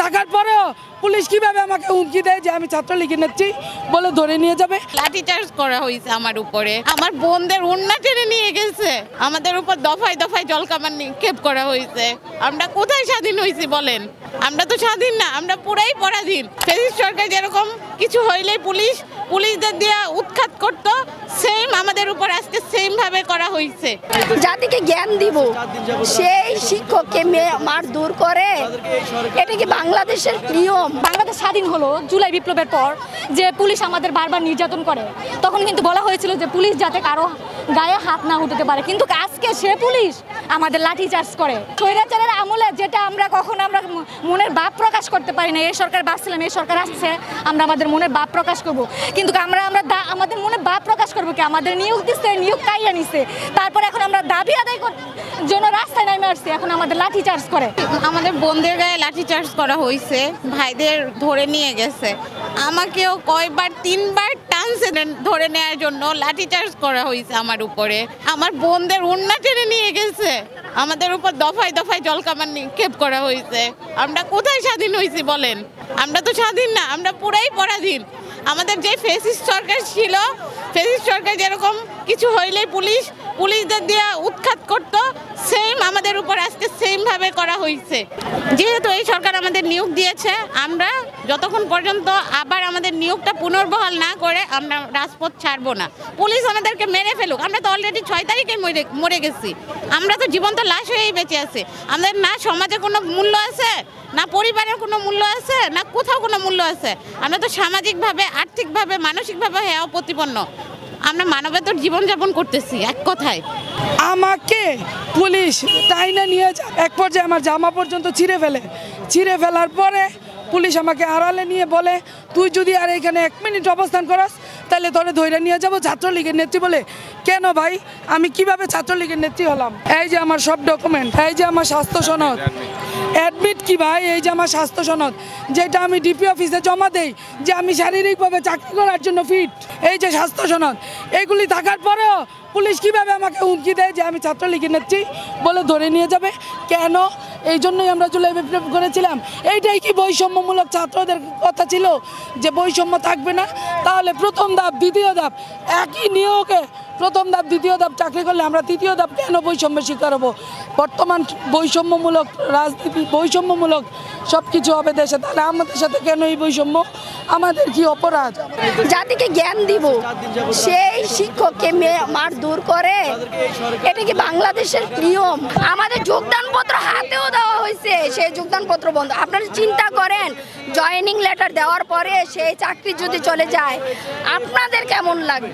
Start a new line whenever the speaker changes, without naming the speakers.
থাকার পরেও পুলিশ কিভাবে আমাকে হুমকি দেয় যে আমি ছাত্রলীগের নেত্রী বলে ধরে নিয়ে যাবে।
লাঠিচার্জ করা হয়েছে আমার উপরে, আমার বোনদের ওড়না টেনে নিয়ে গেছে, আমাদের উপর দফায় দফায় জলকামান নিক্ষেপ করা হয়েছে। আমরা কোথায় স্বাধীন হয়েছি বলেন? আমরা তো স্বাধীন না, আমরা পুরাই পরাধীন। ফ্যাসিস্ট সরকার যেরকম কিছু হইলেই পুলিশদের দিয়ে উৎখাত করত, সেম আমাদের উপর আজকে সেম ভাবে করা হয়েছে।
জাতিকে জ্ঞান দিব, সেই শিক্ষককে মারধর করে, এটা কি বাংলাদেশের নিয়ম?
বাংলাদেশ স্বাধীন হলো জুলাই বিপ্লবের পর, যে পুলিশ আমাদের বারবার নির্যাতন করে, তখন কিন্তু বলা হয়েছিল যে পুলিশ যাতে কারো গায়ে হাত না উঠাতে পারে, কিন্তু আজকে সে পুলিশ আমাদের লাঠিচার্জ করে। স্বৈরাচারের আমলে যেটা আমরা কখনো আমরা মনের ভাব প্রকাশ করতে পারি না, এই সরকার ভাবছিলাম এই সরকার আসছে আমরা আমাদের মনের ভাব প্রকাশ করব, কিন্তু আমরা আমাদের মনে ভাব প্রকাশ করবো কি? আমাদের নিয়োগ দিচ্ছে, নিয়োগ কাইয়া নিচ্ছে, তারপর এখন আমরা দাবি আদায় জন্য রাস্তায় নেমে আসছি, এখন আমাদের লাঠিচার্জ করে।
আমাদের বোনদের গায়ে লাঠিচার্জ করা হয়েছে, ভাইদের ধরে নিয়ে গেছে, আমাকেও কয়বার 3বার টানছে ধরে নেওয়ার জন্য, লাঠিচার্জ করা হয়েছে আমার উপরে। আমার বোনদের ওড়না টেনে নিয়ে গেছে, আমাদের উপর দফায় দফায় জলকামান নিক্ষেপ করা হয়েছে। আমরা কোথায় স্বাধীন হয়েছি বলেন? আমরা তো স্বাধীন না, আমরা পুরাই পরাধীন। আমাদের যে ফ্যাসিস্ট সরকার ছিল, ফ্যাসিস্ট সরকার যেরকম কিছু হইলেই পুলিশদের দিয়ে উৎখাত করত, সেম আমাদের উপর আজকে সেম ভাবে করা হয়েছে। যেহেতু এই সরকার আমাদের নিয়োগ দিয়েছে, আমরা যতক্ষণ পর্যন্ত আবার আমাদের নিয়োগটা পুনর্বহাল না করে আমরা রাজপথ ছাড়বো না। পুলিশ আমাদেরকে মেরে ফেলুক, আমরা তো অলরেডি 6 তারিখে মরে গেছি, আমরা তো জীবন্ত লাশ হয়েই বেঁচে আছি। আমাদের না সমাজে কোনো মূল্য আছে, না পরিবারের কোনো মূল্য আছে, না কোথাও কোনো মূল্য আছে। আমরা তো সামাজিকভাবে, আর্থিকভাবে, মানসিকভাবে হেয় প্রতিপন্ন, আমরা মানবেতর জীবনযাপন করতেছি। এক কথায়
আমাকে পুলিশ টাইনা নিয়ে যায়, এক পর্যায়ে আমার জামা পর্যন্ত ছিঁড়ে ফেলার পরে পুলিশ আমাকে আড়ালে নিয়ে বলে, তুই যদি আর এখানে 1 মিনিট অবস্থান করাস তাহলে তোরে ধরে নিয়ে যাবো ছাত্রলীগের নেত্রী বলে। কেন ভাই, আমি কিভাবে ছাত্রলীগের নেত্রী হলাম? এই যে আমার সব ডকুমেন্ট, এই যে আমার স্বাস্থ্য সনদ, অ্যাডমিট কি ভাই, এই যে আমার স্বাস্থ্য সনদ যেটা আমি ডিপি অফিসে জমা দেই যে আমি শারীরিকভাবে চাকরি করার জন্য ফিট, এই যে স্বাস্থ্য সনদ, এইগুলি থাকার পরেও পুলিশ কিভাবে আমাকে হুমকি দেয় যে আমি ছাত্রলীগের নেত্রী বলে ধরে নিয়ে যাবে। কেন? এই জন্যই আমরা জুলাই বিপ্লব করেছিলাম। এইটাই কি বৈষম্যমূলক ছাত্রদের কথা ছিল যে বৈষম্য থাকবে না? তাহলে প্রথম ধাপ দ্বিতীয় ধাপ একই নিয়োগে, প্রথম ধাপ দ্বিতীয় ধাপ চাকরি করলে আমরা তৃতীয় ধাপ কেন বৈষম্যের শিকার হবো? বর্তমান বৈষম্যমূলক রাজনীতি, বৈষম্যমূলক সব কিছু হবে দেশে, তাহলে আমাদের সাথে কেন এই বৈষম্য? আমাদের কি অপরাধ?
জাতিকে জ্ঞান দিব, সেই শিক্ষককে মারধর করে, এটা কি বাংলাদেশের নিয়ম? আমাদের যোগদানপত্র হাতেও দেওয়া হয়েছে, সেই যোগদানপত্র বন্ধ। আপনারা চিন্তা করেন, জয়েনিং লেটার দেওয়ার পরে সেই চাকরি যদি চলে যায় আপনাদের কেমন লাগে?